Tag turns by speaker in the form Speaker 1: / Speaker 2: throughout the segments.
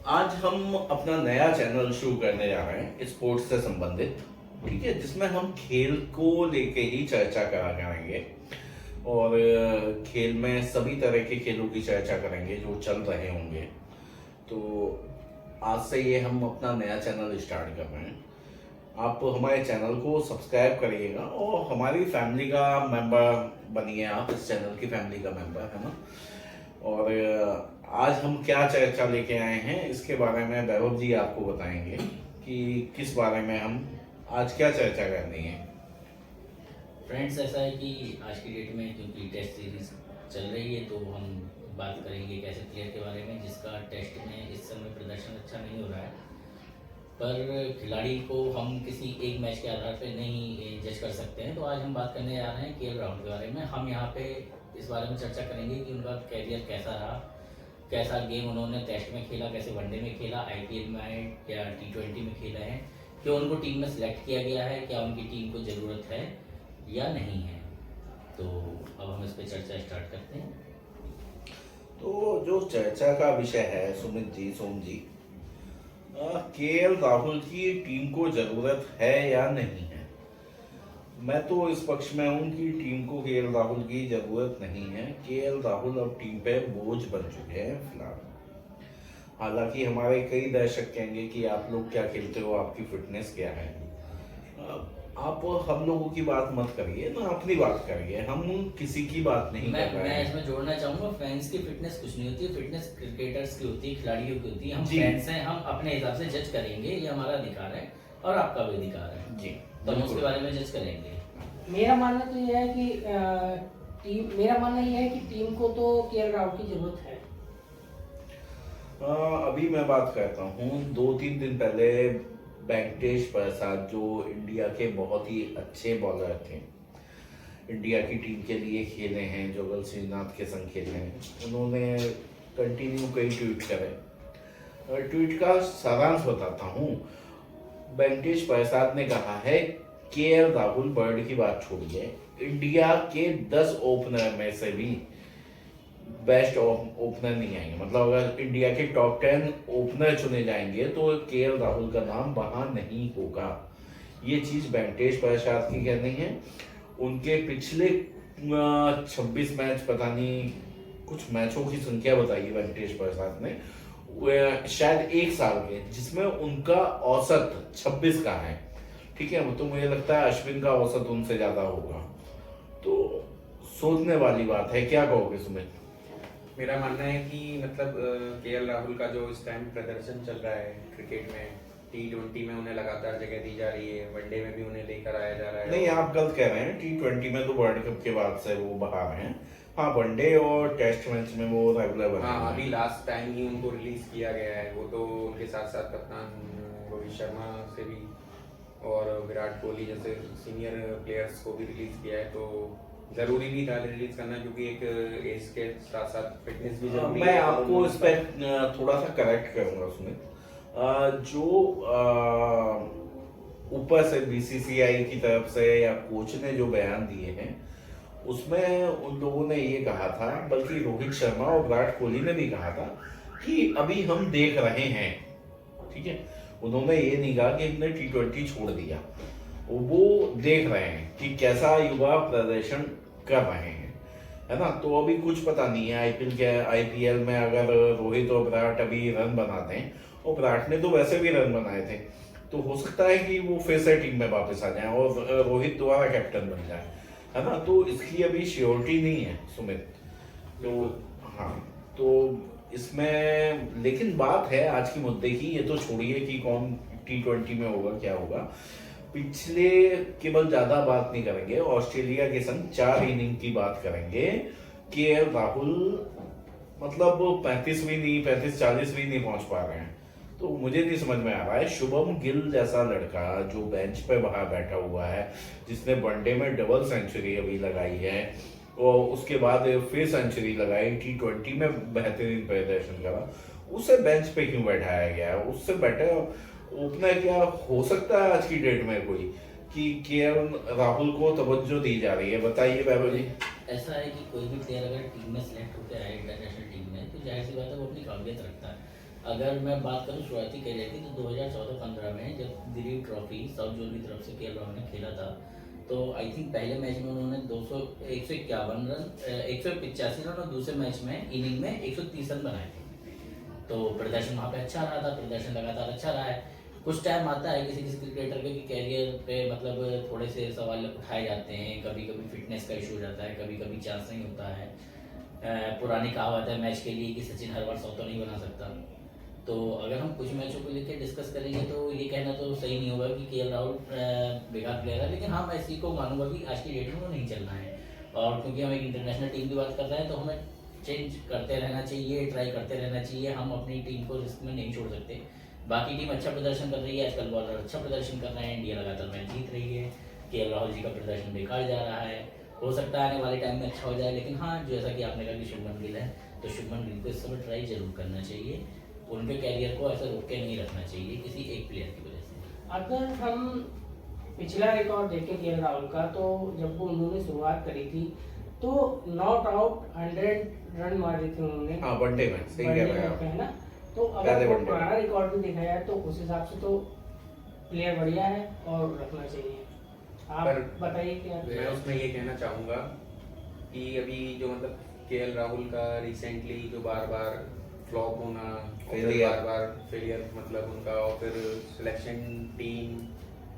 Speaker 1: आज हम अपना नया चैनल शुरू करने जा रहे हैं स्पोर्ट्स से संबंधित। ठीक है, जिसमें हम खेल को लेके ही चर्चा करा करेंगे और खेल में सभी तरह के खेलों की चर्चा करेंगे जो चल रहे होंगे। तो आज से ये हम अपना नया चैनल स्टार्ट कर रहे हैं। आप हमारे चैनल को सब्सक्राइब करिएगा और हमारी फैमिली का मेंबर बनिए। आप इस चैनल की फैमिली का मेंबर है ना। और आज हम क्या चर्चा लेके आए हैं इसके बारे में वैभव जी आपको बताएंगे कि किस बारे में हम आज क्या चर्चा करनी है।
Speaker 2: फ्रेंड्स, ऐसा है कि आज की डेट में क्योंकि टेस्ट सीरीज चल रही है तो हम बात करेंगे एक ऐसे प्लेयर के बारे में जिसका टेस्ट में इस समय प्रदर्शन अच्छा नहीं हो रहा है, पर खिलाड़ी को हम किसी एक मैच के आधार पर नहीं जज कर सकते हैं। तो आज हम बात करने जा रहे हैं केएल राहुल के बारे में। हम यहाँ पे इस बारे में चर्चा करेंगे कि उनका कैरियर कैसा रहा, कैसा गेम उन्होंने टेस्ट में खेला, कैसे वनडे में खेला, आईपीएल में या T20 में खेला है, क्यों उनको टीम में सिलेक्ट किया गया है, क्या उनकी टीम को ज़रूरत है या नहीं है। तो अब हम इस पर चर्चा स्टार्ट करते हैं।
Speaker 1: तो जो चर्चा का विषय है सुमित जी, सोम जी, केएल राहुल की टीम को जरूरत है या नहीं है। मैं तो इस पक्ष में हूं कि टीम को केएल राहुल की जरूरत नहीं है। केएल राहुल अब टीम पे बोझ बन चुके हैं फिलहाल। हालांकि हमारे कई दर्शक कहेंगे कि आप लोग क्या खेलते हो, आपकी फिटनेस क्या है। आप हम लोगों की बात मत करिए ना, अपनी बात करिए। हम किसी की बात नहीं कर रहे
Speaker 2: मैं
Speaker 1: हैं।
Speaker 2: इसमें जोड़ना चाहूंगा, फैंस की फिटनेस कुछ नहीं होती है, फिटनेस क्रिकेटर्स की होती है, खिलाड़ियों की होती है। हम
Speaker 1: जी।
Speaker 2: फैंस हैं, हम अपने हिसाब से जज करेंगे, ये हमारा अधिकार है और आपका भी अधिकार है।
Speaker 1: जी,
Speaker 2: तो हम उसके
Speaker 1: बिल्कुल।
Speaker 2: बारे में जज करेंगे।
Speaker 3: मेरा मानना तो यह है कि मेरा मानना यह है कि टीम को तो केएल राहुल की जरूरत है।
Speaker 1: अभी मैं बात करता हूँ 2-3 दिन पहले वेंकटेश प्रसाद जो इंडिया के बहुत ही अच्छे बॉलर थे, इंडिया की टीम के लिए खेले हैं, जोगल श्रीनाथ के संग खेले हैं, उन्होंने कंटिन्यू कई ट्वीट करे। ट्वीट का सारांश बताता हूँ। वेंकटेश प्रसाद ने कहा है केएल राहुल बर्ड की बात छोड़िए, इंडिया के 10 ओपनर में से भी बेस्ट ओपनर नहीं आएंगे। मतलब अगर इंडिया के टॉप 10 ओपनर चुने जाएंगे तो केएल राहुल का नाम वहां नहीं होगा। ये चीज वेंकटेश प्रसाद की कहनी है। उनके पिछले 26 मैच, पता नहीं कुछ मैचों की संख्या बताई वेंकटेश प्रसाद ने, शायद एक साल के, जिसमें उनका औसत 26 का है। ठीक है, तो मुझे लगता है अश्विन का औसत उनसे ज्यादा होगा। तो सोचने वाली बात है। क्या कहोगे सुमित?
Speaker 4: मेरा मानना है कि मतलब केएल राहुल का जो इस टाइम प्रदर्शन चल रहा है क्रिकेट में, T20 में उन्हें लगातार जगह दी जा रही है, वनडे में भी उन्हें लेकर आया जा रहा है।
Speaker 1: नहीं, आप गलत कह रहे हैं। T20 में तो वर्ल्ड कप के बाद से वो बाहर हैं। हाँ, वनडे और टेस्ट मैच में वो रेगुलर बने
Speaker 4: हाँ,
Speaker 1: हुए
Speaker 4: अभी
Speaker 1: हैं।
Speaker 4: लास्ट टाइम ही उनको रिलीज किया गया है। वो तो उनके साथ साथ कप्तान रोहित शर्मा से भी और विराट कोहली जैसे सीनियर प्लेयर्स को भी रिलीज किया है। तो जरूरी भी था रिलीज करना, क्योंकि एक एज के साथ साथ फिटनेस भी जरूरी है।
Speaker 1: मैं आपको इस पर थोड़ा सा करेक्ट करूंगा सुमित। जो ऊपर से बीसीसीआई की तरफ से या कोच ने जो बयान दिए हैं उसमें उन लोगों ने ये कहा था, बल्कि रोहित शर्मा और विराट कोहली ने भी कहा था कि अभी हम देख रहे हैं। ठीक है, उन्होंने ये नहीं कहा कि हमने T20 छोड़ दिया। वो देख रहे हैं कि कैसा युवा प्रदर्शन कर रहे हैं, है ना। तो अभी कुछ पता नहीं है आईपीएल में अगर रोहित और विराट अभी रन बनाते हैं, और विराट ने तो वैसे भी रन बनाए थे, तो हो सकता है कि वो फिर से टीम में वापस आ जाए और रोहित दोबारा कैप्टन बन जाए, है ना। तो इसकी अभी श्योरिटी नहीं है सुमित। तो हाँ, तो इसमें लेकिन बात है आज की मुद्दे की, ये तो छोड़िए कि कौन T20 में होगा क्या होगा। पिछले केवल ज्यादा बात नहीं करेंगे, ऑस्ट्रेलिया के संग 4 इनिंग की बात करेंगे। केएल राहुल मतलब 35वीं नहीं, 35-40वीं नहीं पहुंच पा रहे हैं। तो मुझे नहीं समझ में आ रहा है, शुभम गिल जैसा लड़का जो बेंच पे बाहर बैठा हुआ है, जिसने वनडे में डबल सेंचुरी अभी लगाई है और उसके बाद फिर सेंचुरी लगाई, T20 में बेहतरीन प्रदर्शन करा, उसे बेंच पे क्यों बैठाया गया है? उससे बेटर ओपनर क्या हो सकता है आज की डेट में कोई कि केएल राहुल को तवज्जो दी जा रही है? बताइए वैभव जी।
Speaker 2: ऐसा है कि कोई भी प्लेयर अगर टीम में सिलेक्ट होकर आए इंटरनेशनल टीम में, तो जाहिर सी बात है वो अपनी काबिलियत रखता है। अगर मैं बात करूं शुरुआती करियर की, तो 2014-15 में जब दिलीप ट्रॉफी साउथ जोन की तरफ से केएल राहुल ने खेला था, तो आई थिंक पहले मैच में उन्होंने 151 रन 185 रन और दूसरे मैच में इनिंग में 130 रन बनाए थे। तो प्रदर्शन वहाँ पे अच्छा रहा था, प्रदर्शन लगातार अच्छा रहा है। कुछ टाइम आता है किसी किसी क्रिकेटर के कि कैरियर पे मतलब थोड़े से सवाल उठाए जाते हैं, कभी कभी फिटनेस का इशू हो जाता है, कभी कभी चांस नहीं होता है। पुरानी कहावत है मैच के लिए कि सचिन हर बार 100 तो नहीं बना सकता। तो अगर हम कुछ मैचों को लेकर डिस्कस करेंगे तो ये कहना तो सही नहीं होगा कि केएल राहुल बेकार प्लेयर है, लेकिन हाँ मैं इसी को मानूंगा कि आज की डेट में वो नहीं चलना है। और क्योंकि हम एक इंटरनेशनल टीम की बात कर रहे हैं तो हमें चेंज करते रहना चाहिए, ट्राई करते रहना चाहिए। हम अपनी टीम को रिस्क में नहीं छोड़ सकते। बाकी टीम अच्छा प्रदर्शन कर रही है, आजकल बॉलर अच्छा प्रदर्शन कर रहे हैं, इंडिया लगातार मैच जीत रही है, केएल राहुल जी का प्रदर्शन बेकार जा रहा है। हो सकता है आने वाले टाइम में अच्छा हो जाए, लेकिन हाँ जैसा कि आपने कहा कि शुभमन गिल है, तो शुभमन गिल को इस समय ट्राई जरूर करना चाहिए। उनके कैरियर को ऐसा रोक के नहीं रखना चाहिए किसी एक प्लेयर की वजह से।
Speaker 3: अगर हम पिछला रिकॉर्ड देखें केएल राहुल का, तो जब वो उन्होंने शुरुआत करी थी तो नॉट आउट 100 रन मारे थे उन्होंने।
Speaker 1: हाँ वनडे में सही कह रहे हैं आप।
Speaker 3: है ना। तो
Speaker 1: पहले
Speaker 3: अगर वो
Speaker 1: वनडे में।
Speaker 3: पुराना रिकॉर्ड भी देखा जाए तो उस हिसाब से तो प्लेयर बढ़िया है और रखना चाहिए। आप
Speaker 4: पर
Speaker 3: बताइए क्या।
Speaker 4: मैं उसमें ये कहना चाहूँगा कि अभी जो मतलब केएल राहुल का रिसेंटली जो बार बार फ्लॉप होना और फिर
Speaker 1: Failure।
Speaker 4: बार बार फेलियर मतलब उनका, और फिर selection team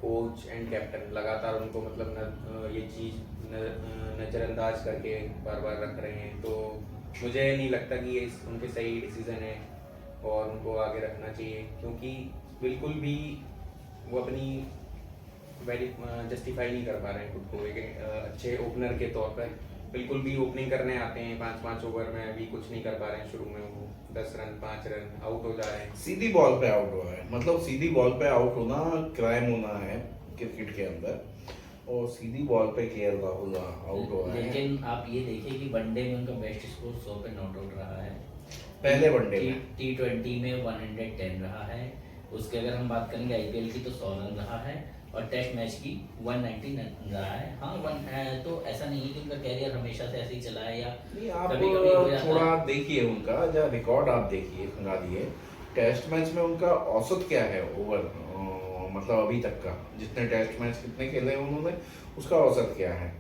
Speaker 4: coach and captain लगातार उनको मतलब ये चीज़ नज़रअंदाज करके बार बार रख रहे हैं, तो मुझे नहीं लगता कि ये उनके सही डिसीजन है और उनको आगे रखना चाहिए, क्योंकि बिल्कुल भी वो अपनी जस्टिफाई नहीं कर पा रहे हैं खुद को एक अच्छे ओपनर के तौर पर। बिल्कुल भी ओपनिंग करने आते हैं 5-5 ओवर में, अभी कुछ नहीं कर पा रहे हैं। शुरू में वो 10 रन 5 रन आउट हो जा रहे हैं।
Speaker 1: सीधी बॉल पे आउट हो रहा है, मतलब सीधी बॉल पे आउट होना क्राइम होना है क्रिकेट के अंदर, और सीधी बॉल पे केएल राहुल आउट हो रहा है।
Speaker 2: लेकिन आप ये देखिए कि वनडे में उनका बेस्ट स्कोर 100 पे नॉट आउट रहा है।
Speaker 1: पहले वनडे में
Speaker 2: T20 में 110 रहा है। उसके अगर हम बात करेंगे आईपीएल की तो 100 रन रहा है, और टेस्ट मैच की 190 रन रहा है। हाँ तो ऐसा नहीं है कि उनका कैरियर हमेशा से ऐसे ही चला है, या
Speaker 1: नहीं, आप
Speaker 2: कभी-कभी हो जाता
Speaker 1: थोड़ा
Speaker 2: है।
Speaker 1: देखिए उनका जो रिकॉर्ड आप देखिए खंगालिए, टेस्ट मैच में उनका औसत क्या है ओवर, मतलब अभी तक का जितने टेस्ट मैच कितने खेले हैं उन्होंने, उसका औसत क्या है?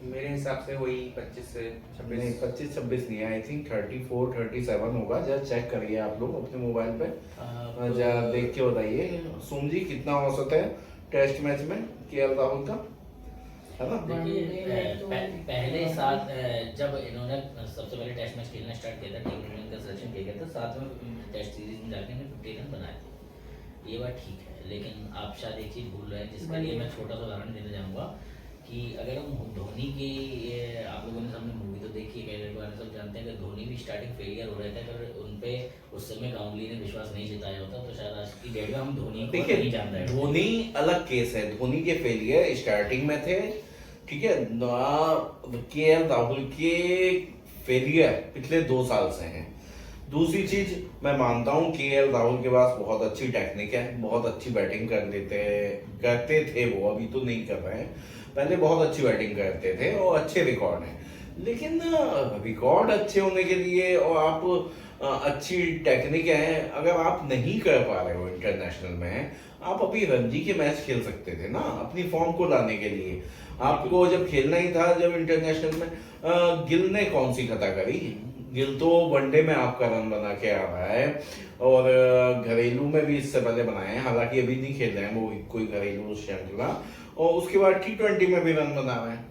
Speaker 4: मेरे हिसाब से वही 25 से 26।
Speaker 1: नहीं 25-26 नहीं है, आई थिंक 34-37 होगा। जरा चेक करिए आप लोग अपने मोबाइल पे,
Speaker 2: तो
Speaker 1: जरा देख के बताइए सोम जी कितना औसत है टेस्ट मैच में केएल राहुल का, है ना?
Speaker 2: देखिए पहले साथ जब इन्होंने सबसे पहले टेस्ट मैच खेलना स्टार्ट किया था, टीम इंडिया का सिलेक्शन किया गया था, साथ में टेस्ट सीरीज में जाके इन्होंने 50 रन बनाए थे। ये बात ठीक है, लेकिन आप शायद एक चीज़ भूल रहे हैं, जिसके लिए मैं छोटा सा उदाहरण देना चाहूँगा कि अगर हम धोनी की आप लोगों ने सामने मूवी तो देखी है, कैरियर के बारे में सब जानते हैं कि धोनी भी स्टार्टिंग फेलियर हो रहे थे। अगर उन पे उस समय गांगुली ने विश्वास नहीं जताया होता तो शायद आज की डेट में हम धोनी को नहीं
Speaker 1: देखिए
Speaker 2: जान रहे होते।
Speaker 1: धोनी अलग केस है, धोनी के फेलियर स्टार्टिंग में थे, ठीक है ना। केएल राहुल के फेलियर पिछले 2 साल से हैं। दूसरी चीज मैं मानता हूँ केएल राहुल के पास बहुत अच्छी टेक्निक है, बहुत अच्छी बैटिंग करते थे वो, अभी तो नहीं कर रहे हैं, पहले बहुत अच्छी बैटिंग करते थे और अच्छे रिकॉर्ड हैं। लेकिन रिकॉर्ड अच्छे होने के लिए और आप अच्छी टेक्निक है, अगर आप नहीं कर पा रहे हो इंटरनेशनल में, आप अभी रणजी के मैच खेल सकते थे ना अपनी फॉर्म को लाने के लिए। आपको जब खेलना ही था जब इंटरनेशनल में, गिल ने कौन सी खता करी? गिल तो वनडे में आपका रन बना के आ रहा है, और घरेलू में भी इससे पहले बनाए हैं, हालांकि अभी नहीं खेल रहे हैं वो कोई घरेलू श्रृंखला, और उसके बाद T20 में भी रन बना रहे हैं।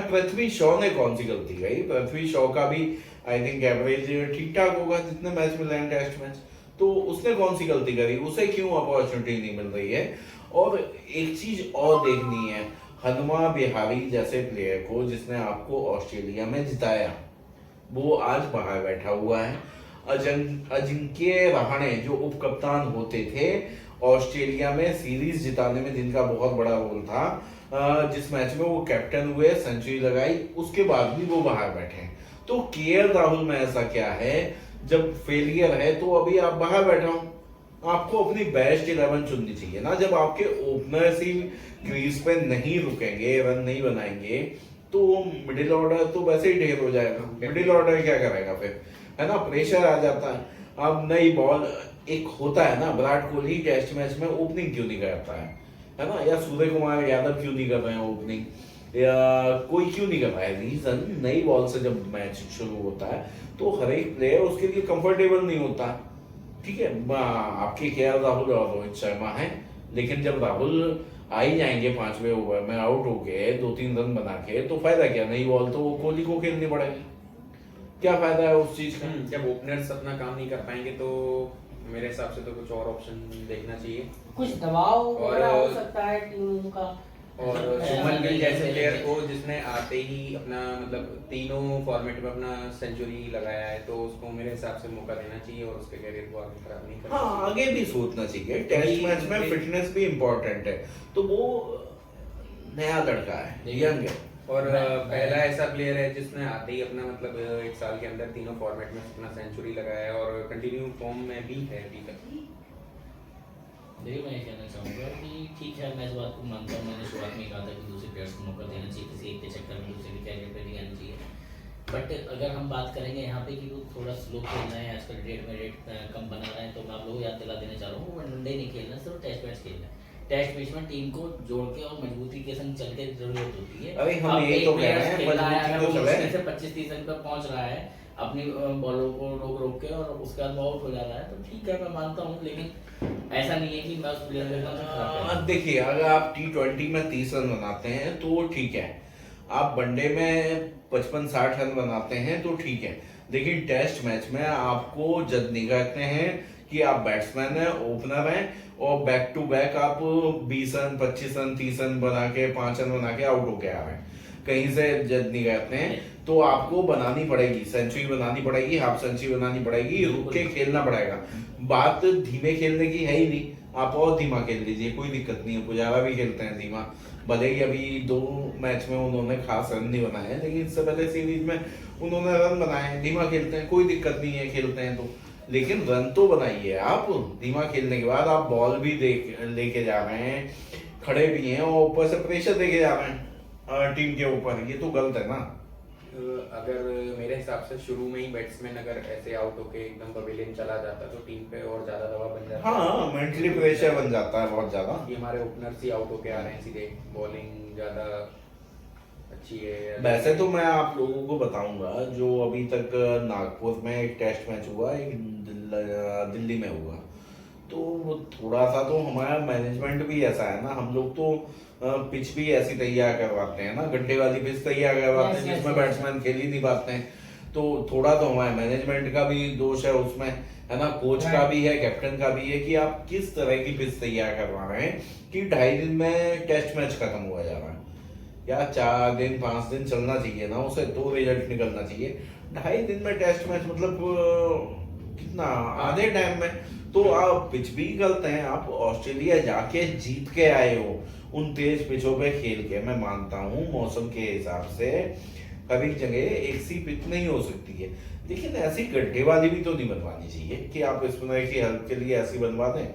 Speaker 1: पृथ्वी शॉ ने कौन सी गलती करी? पृथ्वी शॉ का भी आई थिंक एवरेज ठीक ठाक होगा जितने मैच मिले हैं टेस्ट मैच, तो उसने कौन सी गलती करी? उसे क्यों अपॉर्चुनिटी नहीं मिल रही है? और एक चीज और देखनी है, हनुमा बिहारी जैसे प्लेयर को जिसने आपको ऑस्ट्रेलिया में जिताया, वो आज बाहर बैठा हुआ है। अजिंक्य रहाणे जो उप कप्तान होते थे ऑस्ट्रेलिया में सीरीज जिताने में, जिनका बहुत बड़ा रोल था, जिस मैच में वो कैप्टन हुए, सेंचुरी लगाई, उसके बाद भी वो बाहर बैठे हैं। तो केएल राहुल में ऐसा क्या है, जब फेलियर है तो अभी आप बाहर बैठे हो, आपको अपनी बेस्ट 11 चुननी चाहिए ना। जब आपके ओपनर्स ही क्रीज पे नहीं रुकेंगे, रन नहीं बनाएंगे, तो मिडिल ऑर्डर तो वैसे ही ढेर हो जाएगा। मिडिल ऑर्डर क्या करेगा फिर? है ना, प्रेशर आ जाता है। अब नई बॉल एक होता है ना, विराट कोहली टेस्ट मैच में ओपनिंग क्यों नहीं करता है ना, या सूर्य कुमार यादव क्यों नहीं कर रहे हैं ओपनिंग, या कोई क्यों नहीं कर रहा है? रीजन, नई बॉल से जब मैच शुरू होता है तो हर एक प्लेयर उसके लिए कंफर्टेबल नहीं होता। ठीक है, आपके केएल राहुल और रोहित शर्मा हैं, लेकिन जब राहुल आ ही जाएंगे 5वें ओवर में आउट होके 2-3 रन बना के, तो फायदा क्या? नई बॉल तो कोहली को खेलनी पड़ेगी, क्या फायदा है उस चीज का?
Speaker 4: जब ओपनर्स अपना काम नहीं कर पाएंगे तो मेरे हिसाब से तो कुछ और ऑप्शन देखना चाहिए।
Speaker 3: कुछ दबाव
Speaker 4: और-
Speaker 3: वगैरह हो सकता है टीम का।
Speaker 4: और शुभमन गिल जैसे प्लेयर को जिसने आते ही अपना मतलब तीनों फॉर्मेट में अपना सेंचुरी लगाया है, तो उसको मेरे हिसाब से मौका देना चाहिए और उसके कैरियर को आगे खराब नहीं करना
Speaker 1: हाँ, आगे भी सोचना चाहिए। टेस्ट मैच में फिटनेस भी इम्पोर्टेंट है, तो वो नया लड़का है, यंग है।
Speaker 4: और पहला ऐसा प्लेयर है जिसने आते ही अपना मतलब 1 साल के अंदर तीनों फॉर्मेट में अपना सेंचुरी लगाया है और कंटिन्यू फॉर्म में भी है अभी तक।
Speaker 2: देखिए, मैं ये कहना चाहूँगा कि ठीक है, मैं इस बात को मानता हूँ, मैंने शुरुआत में कहा था कि दूसरे प्लेयर्स को मौका देना चाहिए, किसी एक के चक्कर में दूसरे के कैरियर पे नहीं आना चाहिए। बट अगर हम बात करेंगे यहाँ पे कि वो थोड़ा स्लो खेल रहे हैं, आजकल रेट में रेट कम बना रहे हैं, तो मैं आप लोगों को याद दिला देना चाह रहा हूँ, वो वनडे नहीं खेलना, सिर्फ टेस्ट मैच खेलना है। टेस्ट मैच में टीम को जोड़ के और मजबूती के संग चल के जरूरत होती है।
Speaker 1: अरे हम
Speaker 2: अब
Speaker 1: यही
Speaker 2: एक
Speaker 1: तो कह
Speaker 2: player
Speaker 1: रहे हैं,
Speaker 2: खेल रहा है,
Speaker 1: मजबूती
Speaker 2: अगर
Speaker 1: तो
Speaker 2: वो
Speaker 1: चले।
Speaker 2: मुश्किल से 25-30 रन पर पहुंच रहा है, अपनी बॉलों को रोक के, और उसके बाद आउट हो जा रहा है, तो ठीक है, मैं मानता हूँ, लेकिन ऐसा नहीं है कि मैं उस प्लेयर को एकदम से खराब कर
Speaker 1: देखिए, अगर आप T20 में 30 रन बनाते हैं तो ठीक है, आप वनडे में 55-60 रन बनाते हैं तो ठीक है, लेकिन टेस्ट मैच में आपको जज नहीं करते हैं कि आप बैट्समैन हैं, ओपनर हैं, और बैक टू बैक आप 20 रन 25 रन 30 रन बना के 5 रन बना के आउट होके आ रहे हैं, कहीं से जज नहीं करते हैं। तो आपको बनानी पड़ेगी, सेंचुरी बनानी पड़ेगी, हाफ सेंचुरी बनानी पड़ेगी, रुक के खेलना पड़ेगा। बात धीमे खेलने की है ही नहीं, आप और धीमा खेल लीजिए, कोई दिक्कत नहीं है। पुजारा भी खेलते हैं धीमा, भले ही अभी 2 मैच में उन्होंने खास रन नहीं बनाए हैं, लेकिन इससे पहले सीरीज में उन्होंने रन बनाए हैं। धीमा खेलते हैं, कोई दिक्कत नहीं है, खेलते हैं तो, लेकिन रन तो बनाइए आप। धीमा खेलने के बाद आप बॉल भी लेके जा रहे हैं, खड़े भी हैं, और ऊपर से प्रेशर देके जा रहे हैं टीम के ऊपर, ये तो गलत है ना।
Speaker 4: अगर मेरे हिसाब से शुरू में ही बैट्समैन अगर ऐसे आउट होके एकदम पवेलियन चला जाता तो टीम पे और ज्यादा दबाव बन जाता।
Speaker 1: हाँ, मेंटली प्रेशर बन जाता है बहुत ज्यादा।
Speaker 4: कि हमारे ओपनर्स ही आउट होके आ रहे हैं सीधे, बॉलिंग ज्यादा अच्छी है।
Speaker 1: वैसे तो मैं आप लोगों को बताऊंगा, जो अभी तक नागपुर में एक टेस्ट मैच हुआ, एक दिल्ली में हुआ, तो वो थोड़ा सा तो हमारा मैनेजमेंट भी ऐसा है ना, हम लोग तो पिच भी ऐसी तैयार करवाते हैं ना, गड्ढे वाली पिच तैयार करवाते हैं जिसमें बैट्समैन खेल ही नहीं पाते हैं, तो थोड़ा तो हमारे मैनेजमेंट का भी दोष है उसमें, है ना, कोच का भी है, कैप्टन का भी है, कि आप किस तरह की पिच तैयार करवा रहे हैं कि 2.5 दिन में टेस्ट मैच खत्म हुआ जा रहा है, या 4 दिन 5 दिन चलना चाहिए ना उसे, तो रिजल्ट निकलना चाहिए। 2.5 दिन में टेस्ट मैच मतलब कितना, आधे टाइम में, तो आप पिच भी गलत हैं। आप ऑस्ट्रेलिया जाके जीत के आए हो उन तेज पिचों पे खेल के, मैं मानता हूँ मौसम के हिसाब से हर एक जगह एक सी पिच नहीं हो सकती है, लेकिन ऐसी गड्ढे वाली भी तो नहीं बनवानी चाहिए कि आप स्पिनर की हेल्प के लिए ऐसी बनवा दें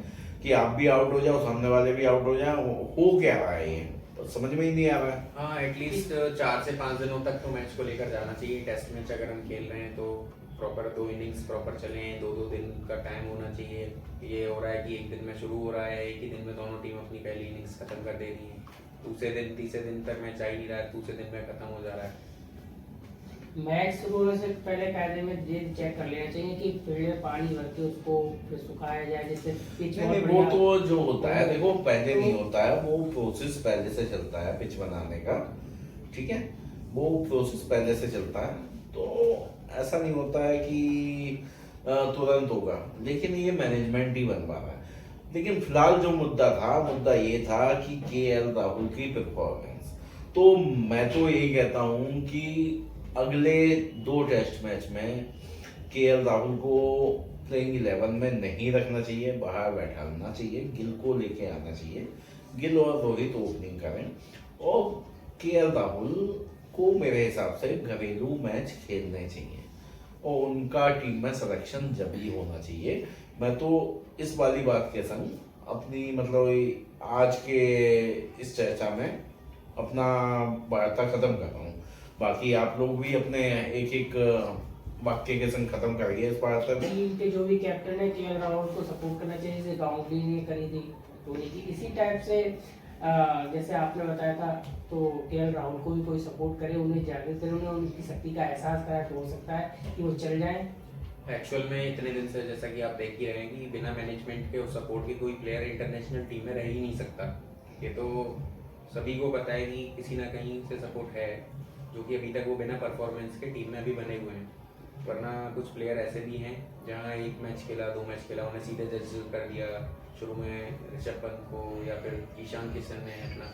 Speaker 1: कि आप भी आउट हो जाओ, सामने वाले भी आउट हो जाए। हो क्या रहा है ये, तो समझ में ही नहीं आ रहा है।
Speaker 4: हाँ, एटलीस्ट 4 से 5 दिनों तक तो मैच को लेकर जाना चाहिए। टेस्ट मैच अगर हम खेल रहे हैं तो प्रॉपर 2 इनिंग्स प्रॉपर चले, 2-2 दिन का टाइम होना चाहिए। ये हो रहा है कि एक दिन में शुरू हो रहा है, एक ही दिन में दोनों टीम अपनी पहली इनिंग्स खत्म कर दे रही है, दूसरे दिन तीसरे दिन तक मैच आ ही नहीं रहा है, दूसरे दिन में खत्म हो जा रहा है।
Speaker 3: मैच शुरू होने से पहले कायदे में ये चेक कर लेना चाहिए कि फील्ड में पानी भर के उसको फिर सुखाया जाए, जिससे पिच
Speaker 1: नहीं, वो तो जो होता है, देखो पहले नहीं होता है, वो प्रोसेस पहले से चलता है पिच बनाने का, ठीक है, वो प्रोसेस पहले से चलता है, तो ऐसा नहीं होता है कि तुरंत होगा, लेकिन ये मैनेजमेंट ही बनवा रहा है। लेकिन फिलहाल जो मुद्दा ये था कि केएल राहुल की परफॉर्मेंस, तो मैं तो यही कहता हूँ कि अगले 2 टेस्ट मैच में केएल राहुल को प्लेइंग 11 में नहीं रखना चाहिए, बाहर बैठाना चाहिए, गिल को लेके आना चाहिए, गिल और रोहित ओपनिंग करें, और केएल राहुल को मेरे हिसाब से घरेलू मैच खेलने चाहिए, और उनका टीम में सिलेक्शन जब ही होना चाहिए। मैं तो इस वाली बात के संग अपनी मतलब आज के इस चर्चा में अपना वार्ता खत्म कर रहा हूँ। बाकी आप लोग भी अपने एक वाक्य के संग खत्म करिए इस वार्ता को।
Speaker 3: टीम के जो भी कैप्टन है केएल राहुल को सपोर्ट करना चाहिए, जैसे गांगुली ने करी थी धोनी की, इसी टाइप से जैसे आपने बताया था, तो केएल राहुल को भी कोई सपोर्ट करे, उन्हें ज्यादातर उन्हें उनकी शक्ति का एहसास करा तो हो सकता है कि वो चल जाए।
Speaker 4: एक्चुअल में इतने दिन से जैसा कि आप देख ही रहे हैं कि बिना मैनेजमेंट के और सपोर्ट के कोई प्लेयर इंटरनेशनल टीम में रह ही नहीं सकता। ये तो सभी को पता है कि किसी ना कहीं से सपोर्ट है, जो कि अभी तक वो बिना परफॉर्मेंस के टीम में भी बने हुए हैं। वरना कुछ प्लेयर ऐसे भी हैं जहां एक मैच खेला, 2 मैच खेला, उन्हें सीधे जज कर दिया। शुरू में ऋषभ पंत को या फिर ईशान किशन ने अपना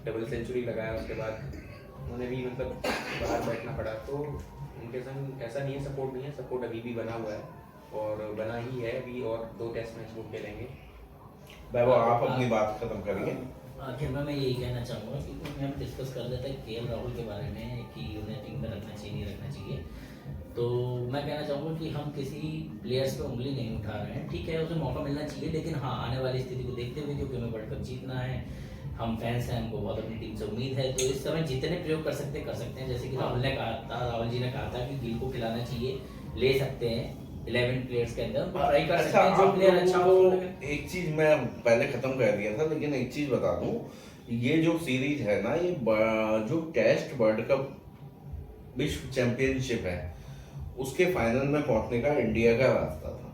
Speaker 4: डबल सेंचुरी लगाया, उसके बाद उन्हें भी मतलब बाहर बैठना पड़ा। तो उनके संग ऐसा नहीं है, सपोर्ट नहीं है, सपोर्ट अभी भी बना हुआ है और बना ही है अभी, और 2 टेस्ट मैच वो खेलेंगे।
Speaker 1: वैभव आप अपनी बात खत्म करिए।
Speaker 2: आखिर में मैं यही कहना चाहूँगा कि क्योंकि हम डिस्कस कर लेते हैं केएल राहुल के बारे में कि उन्हें टीम में रखना चाहिए नहीं रखना चाहिए, तो मैं कहना चाहूँगा कि हम किसी प्लेयर्स पे उंगली नहीं उठा रहे हैं। ठीक है, उसे मौका मिलना चाहिए, लेकिन हाँ आने वाली स्थिति को देखते हुए, क्योंकि हमें वर्ल्ड कप जीतना है, हम फैंस हैं, हमको बहुत अपनी टीम से उम्मीद है, तो इस समय जितने प्रयोग कर सकते हैं। जैसे कि राहुल जी ने कहा था कि गिल को खिलाना चाहिए, ले सकते हैं 11 प्लेयर्स के अंदर ट्राई कर सकते हैं, जो प्लेयर अच्छा हो।
Speaker 1: एक चीज मैं पहले खत्म कर दिया था, लेकिन एक चीज बता दूं, ये जो सीरीज है ना, ये जो टेस्ट वर्ल्ड कप विश्व चैंपियनशिप है, उसके फाइनल में पहुंचने का इंडिया का रास्ता था।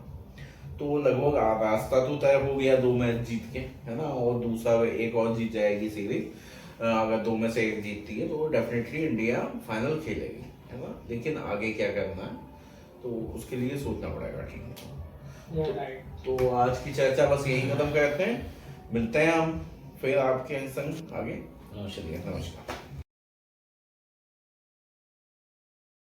Speaker 1: तो लगभग रास्ता तो तय हो गया 2 मैच जीत के, है ना, और दूसरा एक और जीत जाएगी सीरीज। अगर 2 में से 1 जीतती है तो डेफिनेटली इंडिया फाइनल खेलेगी, है ना। लेकिन आगे क्या करना है तो उसके लिए सोचना पड़ेगा टीम को। तो आज की चर्चा बस यही खत्म करते हैं, मिलते हैं हम फिर आपके संग आगे।
Speaker 2: नमस्कार।
Speaker 1: नमस्कार।